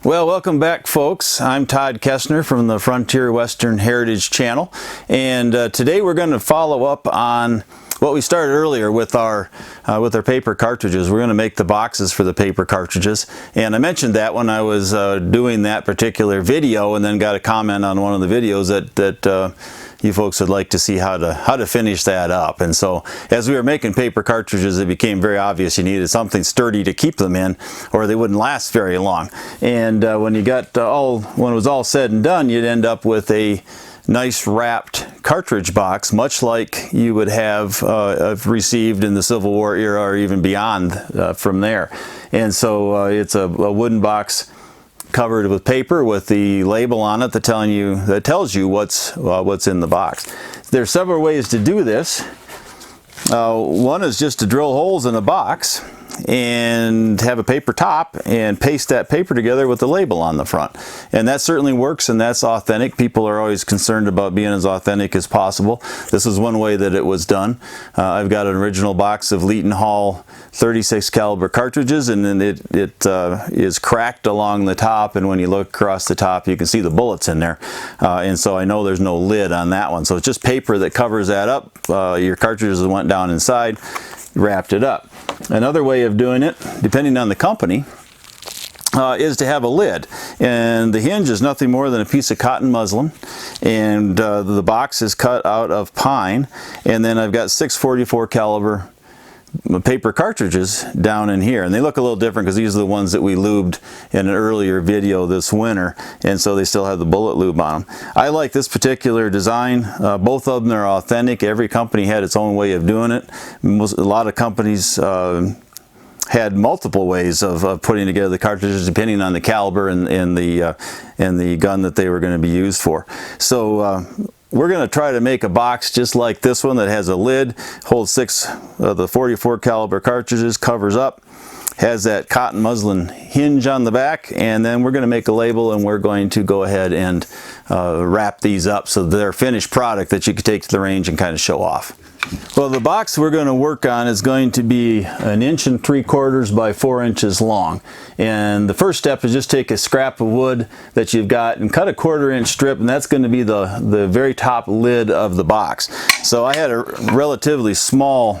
Well, welcome back, folks. I'm Todd Kessner from the Frontier Western Heritage Channel, and today we're going to follow up on what we started earlier with our paper cartridges. We're going to make the boxes for the paper cartridges, and I mentioned that when I was doing that particular video, and then got a comment on one of the videos that you folks would like to see how to finish that up. And so as we were making paper cartridges, it became very obvious you needed something sturdy to keep them in, or they wouldn't last very long. And when it was all said and done, you'd end up with a nice wrapped cartridge box, much like you would have received in the Civil War era or even beyond from there. And so it's a wooden box covered with paper with the label on it that tells you what's in the box. There are several ways to do this. One is just to drill holes in a box and have a paper top and paste that paper together with the label on the front. And that certainly works, and that's authentic. People are always concerned about being as authentic as possible. This is one way that it was done. I've got an original box of Leeton Hall 36 caliber cartridges, and then it is cracked along the top, and when you look across the top you can see the bullets in there. And so I know there's no lid on that one. So it's just paper that covers that up. Your cartridges went down inside, wrapped it up. Another way of doing it, depending on the company, is to have a lid, and the hinge is nothing more than a piece of cotton muslin, and the box is cut out of pine, and then I've got 644 caliber paper cartridges down in here, and they look a little different because these are the ones that we lubed in an earlier video this winter, and so they still have the bullet lube on them. I like this particular design. Both of them are authentic. Every company had its own way of doing it. A lot of companies had multiple ways of putting together the cartridges depending on the caliber and the gun that they were going to be used for. So we're going to try to make a box just like this one that has a lid, holds 6 of the 44 caliber cartridges, covers up, has that cotton muslin hinge on the back, and then we're going to make a label, and we're going to go ahead and wrap these up so they're a finished product that you can take to the range and kind of show off. Well, the box we're going to work on is going to be 1 3/4 inches by 4 inches long. And the first step is just take a scrap of wood that you've got and cut a 1/4 inch strip, and that's going to be the very top lid of the box. So I had a relatively small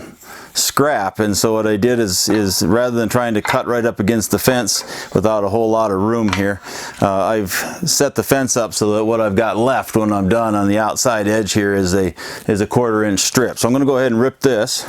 scrap, and so what I did is rather than trying to cut right up against the fence without a whole lot of room here, I've set the fence up so that what I've got left when I'm done on the outside edge here is a 1/4 inch strip. So I'm going to go ahead and rip this.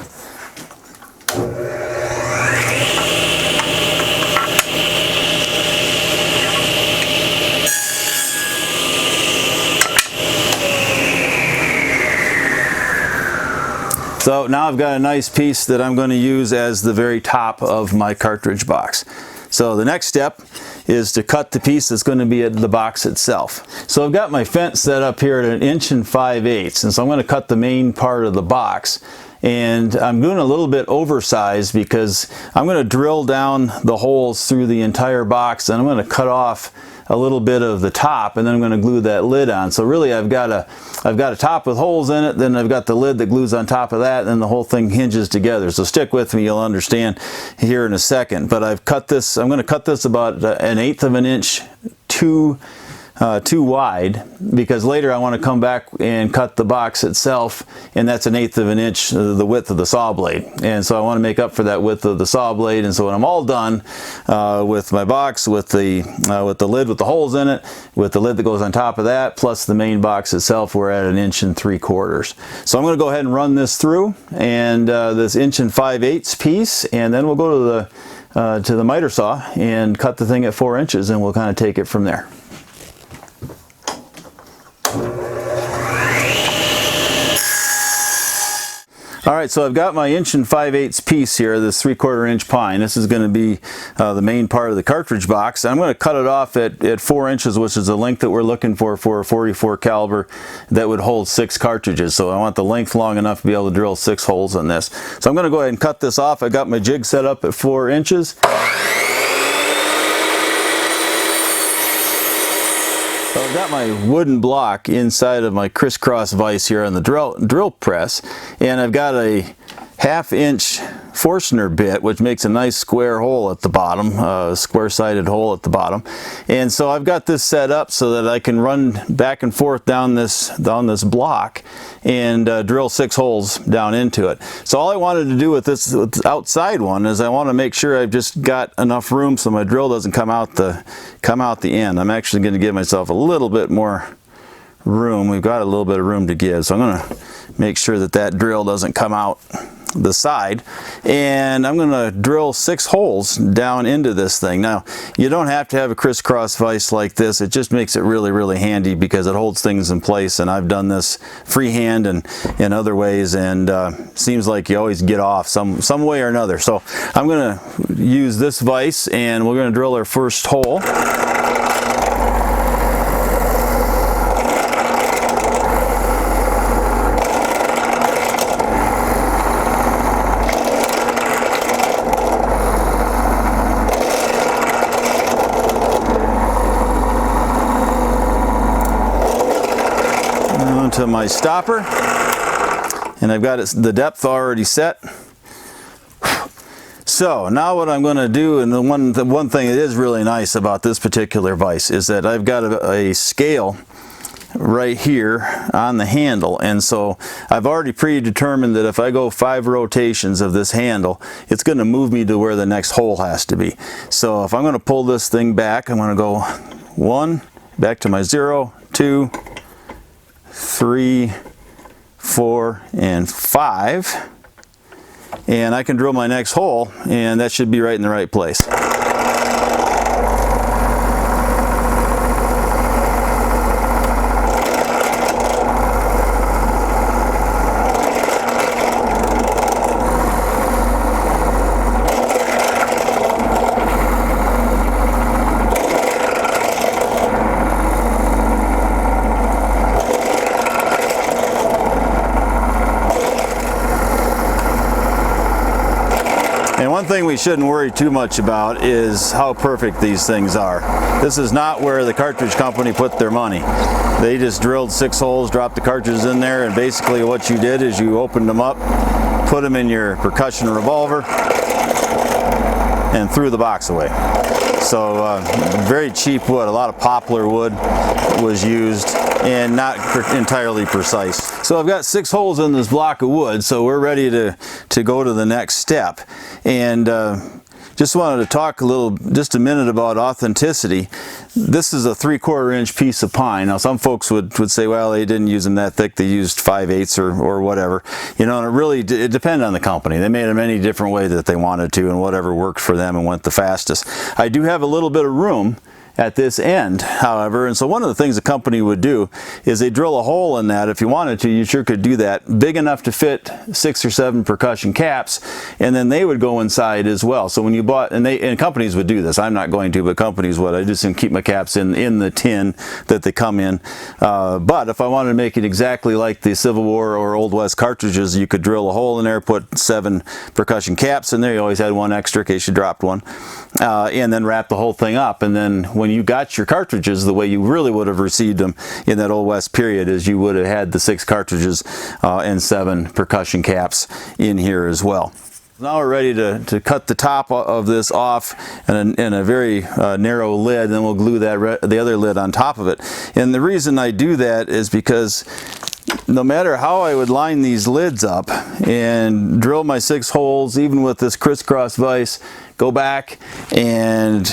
So now I've got a nice piece that I'm going to use as the very top of my cartridge box. So the next step is to cut the piece that's going to be at the box itself. So I've got my fence set up here at 1 5/8 inches, and so I'm going to cut the main part of the box. And I'm doing a little bit oversized because I'm going to drill down the holes through the entire box, and I'm going to cut off a little bit of the top, and then I'm going to glue that lid on. So really I've got a top with holes in it, then I've got the lid that glues on top of that, and then the whole thing hinges together. So stick with me, you'll understand here in a second. But I'm going to cut this about 1/8 of an inch too wide, because later I want to come back and cut the box itself, and that's 1/8 of an inch the width of the saw blade, and so I want to make up for that width of the saw blade. And so when I'm all done with my box, with the lid with the holes in it, with the lid that goes on top of that, plus the main box itself, we're at 1 3/4 inches. So I'm going to go ahead and run this through, and this 1 5/8 inches piece, and then we'll go to the miter saw and cut the thing at 4 inches, and we'll kind of take it from there. Alright, so I've got my 1 5/8 inches piece here, this 3/4 inch pine. This is going to be the main part of the cartridge box. I'm going to cut it off at 4 inches, which is the length that we're looking for a 44 caliber that would hold 6 cartridges. So I want the length long enough to be able to drill 6 holes in this. So I'm going to go ahead and cut this off. I got my jig set up at 4 inches. So I've got my wooden block inside of my crisscross vise here on the drill press, and I've got a 1/2-inch Forstner bit, which makes a nice square hole at the bottom, square-sided hole at the bottom. And so I've got this set up so that I can run back and forth down this block and drill 6 holes down into it. So all I wanted to do with this outside one is I want to make sure I've just got enough room so my drill doesn't come out the end. I'm actually going to give myself a little bit more room. We've got a little bit of room to give, so I'm going to make sure that that drill doesn't come out the side, and I'm going to drill 6 holes down into this thing. Now, you don't have to have a crisscross vise like this. It just makes it really handy because it holds things in place, and I've done this freehand and in other ways, and seems like you always get off some way or another. So I'm going to use this vise, and we're going to drill our first hole. To my stopper, and I've got the depth already set. So now what I'm going to do, and the one thing that is really nice about this particular vise is that I've got a scale right here on the handle, and so I've already predetermined that if I go 5 rotations of this handle, it's going to move me to where the next hole has to be. So if I'm going to pull this thing back, I'm going to go 1, back to my 0, 2, 3, 4, and 5, and I can drill my next hole, and that should be right in the right place. And one thing we shouldn't worry too much about is how perfect these things are. This is not where the cartridge company put their money. They just drilled 6 holes, dropped the cartridges in there, and basically what you did is you opened them up, put them in your percussion revolver, and threw the box away. So very cheap wood. A lot of poplar wood was used and not entirely precise. So I've got 6 holes in this block of wood, so we're ready to go to the next step. And just wanted to talk just a minute about authenticity. This is a 3/4 inch piece of pine. Now some folks would say, well, they didn't use them that thick, they used 5/8 or whatever. You know, and it depended on the company. They made them any different way that they wanted to, and whatever worked for them and went the fastest. I do have a little bit of room at this end, however, and so one of the things the company would do is they drill a hole in that. If you wanted to, you sure could do that, big enough to fit 6 or 7 percussion caps, and then they would go inside as well. So when you bought, and companies would do this, I'm not going to, but companies would. I just keep my caps in the tin that they come in. But if I wanted to make it exactly like the Civil War or Old West cartridges, you could drill a hole in there, put 7 percussion caps in there. You always had one extra in case you dropped one, and then wrap the whole thing up. And then when you got your cartridges, the way you really would have received them in that Old West period is you would have had the 6 cartridges and 7 percussion caps in here as well. Now we're ready to cut the top of this off in a very narrow lid, and then we'll glue the other lid on top of it. And the reason I do that is because no matter how I would line these lids up and drill my 6 holes, even with this crisscross vise, go back and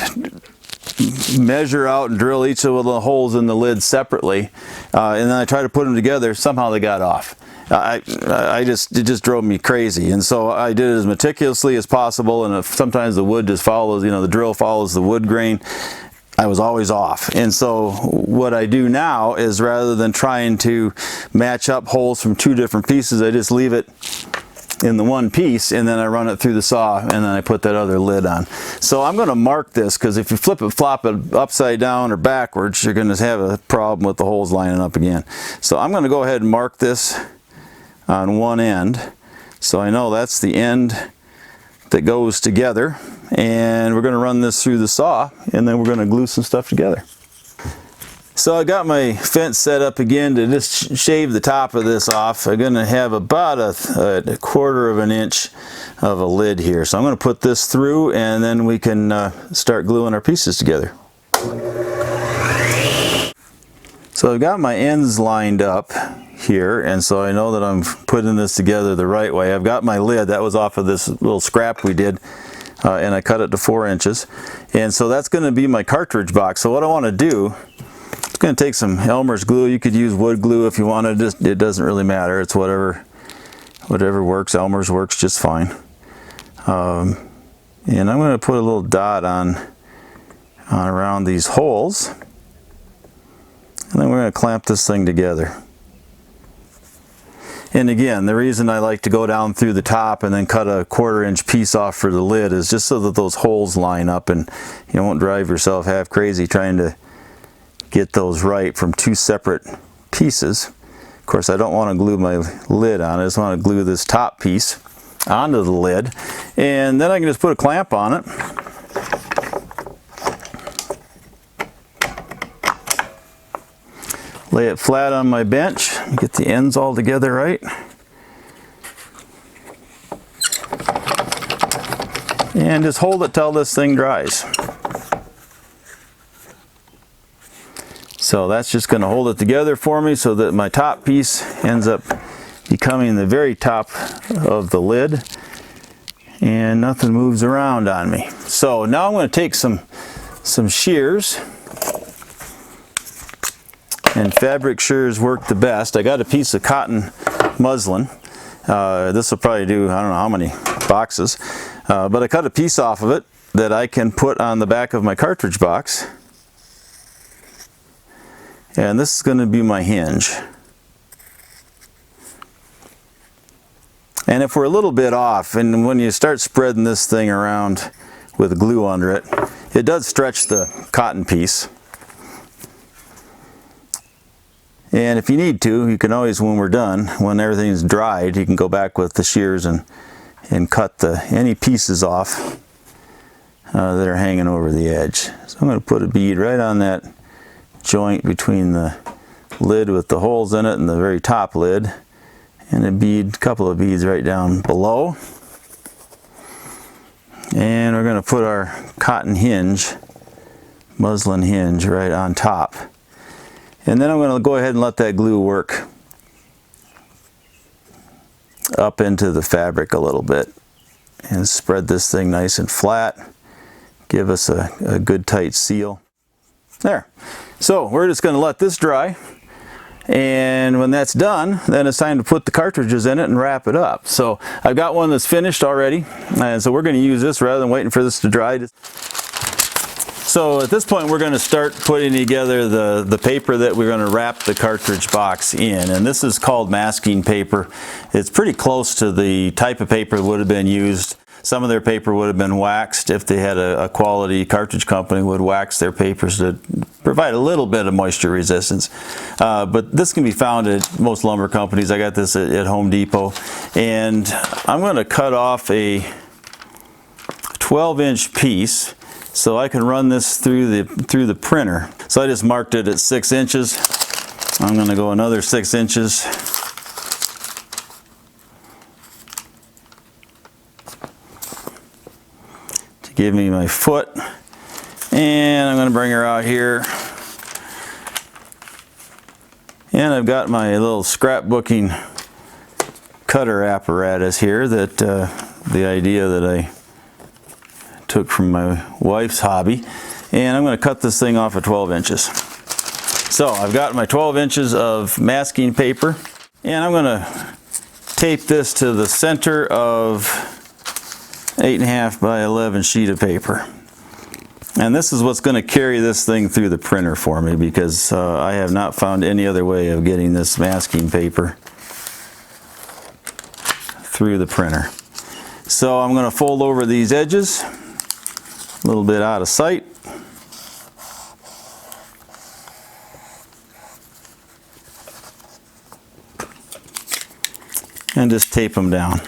measure out and drill each of the holes in the lid separately, and then I try to put them together, somehow they got off. It just drove me crazy, and so I did it as meticulously as possible, and if sometimes the wood just follows, you know, the drill follows the wood grain, I was always off. And so what I do now is, rather than trying to match up holes from 2 different pieces, I just leave it in the one piece, and then I run it through the saw, and then I put that other lid on. So I'm going to mark this, because if you flop it upside down or backwards, you're going to have a problem with the holes lining up again. So I'm going to go ahead and mark this on one end, so I know that's the end that goes together, and we're going to run this through the saw, and then we're going to glue some stuff together. So I got my fence set up again to just shave the top of this off. I'm going to have about a quarter of an inch of a lid here. So I'm going to put this through, and then we can start gluing our pieces together. So I've got my ends lined up here, and so I know that I'm putting this together the right way. I've got my lid that was off of this little scrap we did, and I cut it to 4 inches. And so that's going to be my cartridge box. So what I want to do, I'm going to take some Elmer's glue. You could use wood glue if you wanted. It doesn't really matter. It's whatever works. Elmer's works just fine. And I'm going to put a little dot on around these holes. And then we're going to clamp this thing together. And again, the reason I like to go down through the top and then cut a 1/4 inch piece off for the lid is just so that those holes line up and you won't drive yourself half crazy trying to get those right from 2 separate pieces. Of course, I don't want to glue my lid on. I just want to glue this top piece onto the lid, and then I can just put a clamp on it. Lay it flat on my bench, get the ends all together right. And just hold it till this thing dries. So that's just going to hold it together for me so that my top piece ends up becoming the very top of the lid and nothing moves around on me. So now I'm going to take some shears, and fabric shears work the best. I got a piece of cotton muslin. This will probably do, I don't know how many boxes, but I cut a piece off of it that I can put on the back of my cartridge box. And this is going to be my hinge. And if we're a little bit off, and when you start spreading this thing around with glue under it, it does stretch the cotton piece. And if you need to, you can always, when we're done, when everything's dried, you can go back with the shears and cut any pieces off that are hanging over the edge. So I'm going to put a bead right on that joint between the lid with the holes in it and the very top lid, and a couple of beads right down below. And we're going to put our cotton hinge, muslin hinge, right on top. And then I'm going to go ahead and let that glue work up into the fabric a little bit and spread this thing nice and flat, give us a good tight seal. There. So we're just going to let this dry, and when that's done, then it's time to put the cartridges in it and wrap it up. So I've got one that's finished already, and so we're going to use this rather than waiting for this to dry. So at this point we're going to start putting together the paper that we're going to wrap the cartridge box in, and this is called masking paper. It's pretty close to the type of paper that would have been used. Some of their paper would have been waxed. If they had a quality cartridge company, would wax their papers to provide a little bit of moisture resistance. But this can be found at most lumber companies. I got this at Home Depot, and I'm going to cut off a 12-inch piece so I can run this through the printer. So I just marked it at 6 inches. I'm going to go another 6 inches. To give me my foot. And I'm going to bring her out here. And I've got my little scrapbooking cutter apparatus here that the idea that I took from my wife's hobby, and I'm going to cut this thing off at 12 inches. So I've got my 12 inches of masking paper, and I'm going to tape this to the center of 8.5 by 11 sheet of paper. And this is what's going to carry this thing through the printer for me, because I have not found any other way of getting this masking paper through the printer. So I'm going to fold over these edges a little bit out of sight. And just tape them down.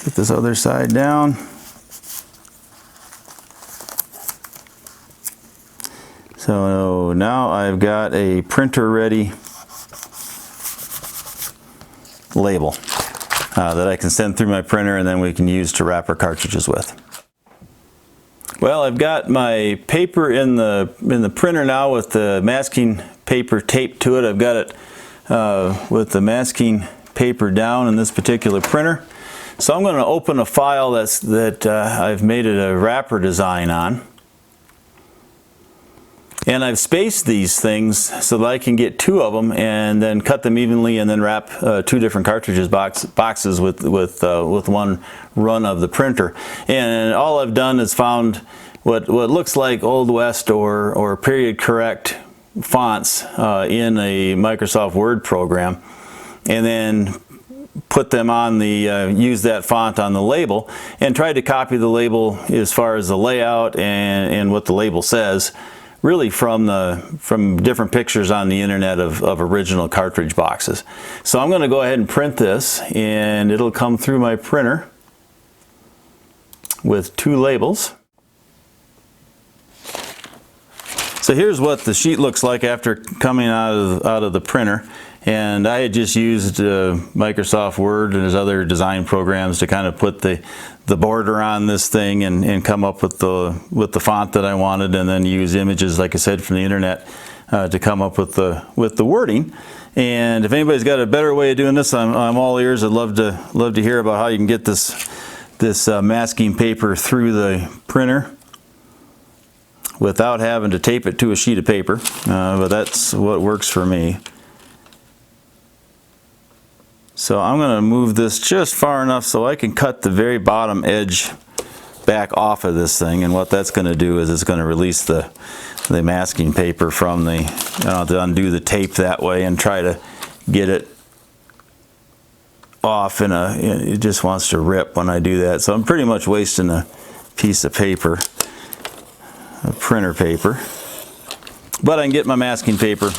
Get this other side down. So now I've got a printer ready label that I can send through my printer, and then we can use to wrap our cartridges with. Well, I've got my paper in the printer now with the masking paper taped to it. I've got it with the masking paper down in this particular printer. So I'm going to open a file that I've made it a wrapper design on. And I've spaced these things so that I can get 2 of them and then cut them evenly and then wrap 2 different cartridges boxes with one run of the printer. And all I've done is found what looks like Old West or period correct fonts in a Microsoft Word program, and then put them on use that font on the label and tried to copy the label as far as the layout and what the label says, really from different pictures on the internet of original cartridge boxes. So I'm going to go ahead and print this, and it'll come through my printer with 2 labels. So here's what the sheet looks like after coming out of the printer. And I had just used Microsoft Word and his other design programs to kind of put the border on this thing and come up with the font that I wanted, and then use images, like I said, from the internet to come up with the wording. And if anybody's got a better way of doing this, I'm all ears. I'd love to hear about how you can get this masking paper through the printer without having to tape it to a sheet of paper. But that's what works for me. So I'm going to move this just far enough so I can cut the very bottom edge back off of this thing, and what that's going to do is it's going to release the masking paper from to undo the tape that way and try to get it off it just wants to rip when I do that. So I'm pretty much wasting a piece of paper, a printer paper, but I can get my masking paper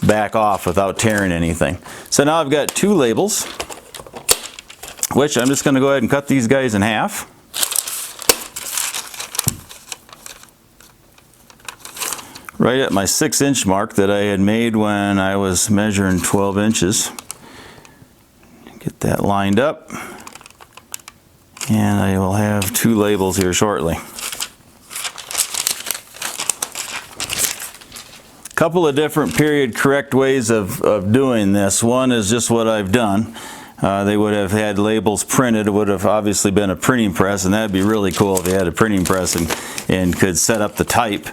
back off without tearing anything. So now I've got 2 labels, which I'm just going to go ahead and cut these guys in half. Right at my 6-inch mark that I had made when I was measuring 12 inches. Get that lined up, and I will have 2 labels here shortly. Couple of different period correct ways of doing this. One is just what I've done. They would have had labels printed. It would have obviously been a printing press, and that'd be really cool if they had a printing press and could set up the type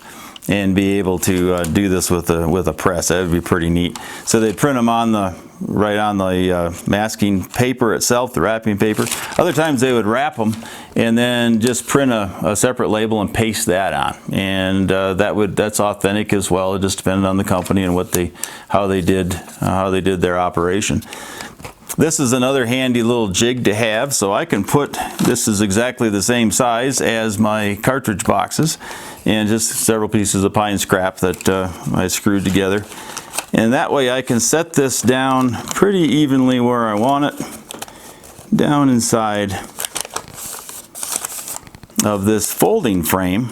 and be able to do this with a press. That would be pretty neat. So they'd print them right on the masking paper itself, the wrapping paper. Other times they would wrap them and then just print a separate label and paste that on. And that's authentic as well. It just depended on the company and how they did their operation. This is another handy little jig to have, so I can this is exactly the same size as my cartridge boxes, and just several pieces of pine scrap that I screwed together. And that way I can set this down pretty evenly where I want it, down inside of this folding frame.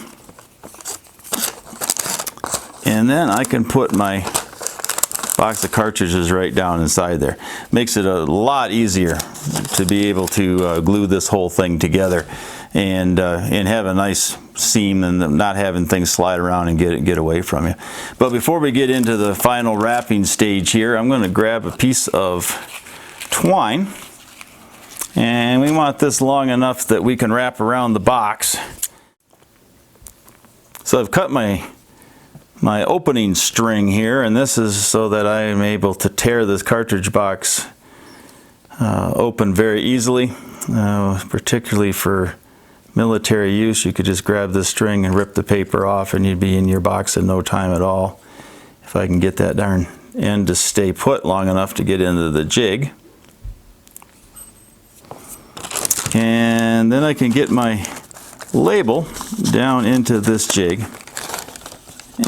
And then I can put my box of cartridges right down inside there. Makes it a lot easier to be able to glue this whole thing together and have a nice seam and not having things slide around and get away from you. But before we get into the final wrapping stage here, I'm going to grab a piece of twine, and we want this long enough that we can wrap around the box. So I've cut my opening string here, and this is so that I am able to tear this cartridge box open very easily, particularly for military use. You could just grab this string and rip the paper off and you'd be in your box in no time at all. If I can get that darn end to stay put long enough to get into the jig. And then I can get my label down into this jig,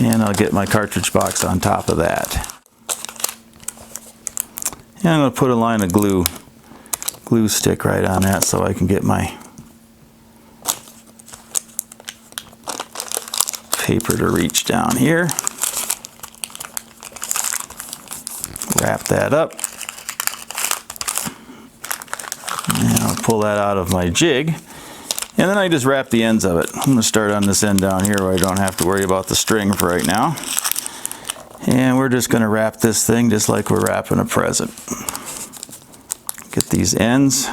and I'll get my cartridge box on top of that. And I'm going to put a line of glue stick right on that so I can get my paper to reach down here. Wrap that up. And I'll pull that out of my jig. And then I just wrap the ends of it. I'm going to start on this end down here where I don't have to worry about the string for right now. And we're just going to wrap this thing just like we're wrapping a present. Get these ends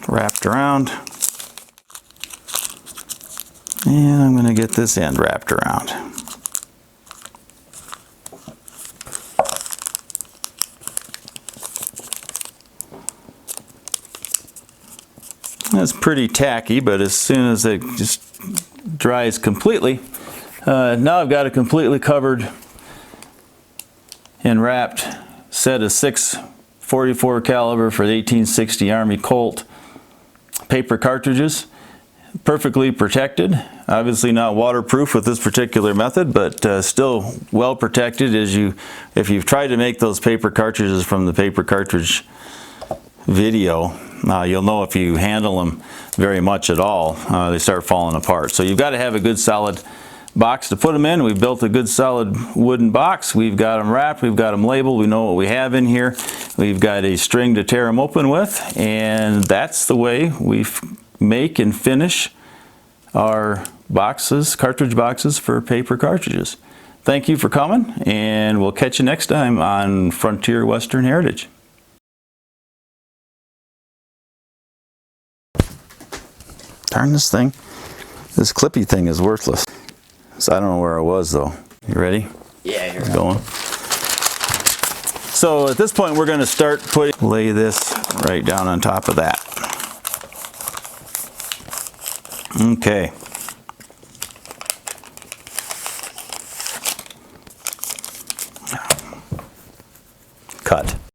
wrapped around. And I'm going to get this end wrapped around. That's pretty tacky, but as soon as it just dries completely, now I've got a completely covered and wrapped set of 6 .44 caliber for the 1860 Army Colt paper cartridges. Perfectly protected. Obviously not waterproof with this particular method, but still well protected. If you've tried to make those paper cartridges from the paper cartridge video, you'll know if you handle them very much at all, they start falling apart. So you've got to have a good solid box to put them in. We've built a good solid wooden box. We've got them wrapped. We've got them labeled. We know what we have in here. We've got a string to tear them open with, and that's the way we make and finish our boxes, cartridge boxes for paper cartridges. Thank you for coming, and we'll catch you next time on Frontier Western Heritage. Darn this thing. This clippy thing is worthless. So I don't know where I was though. You ready? Yeah, here. Going. So at this point we're going to lay this right down on top of that. Okay.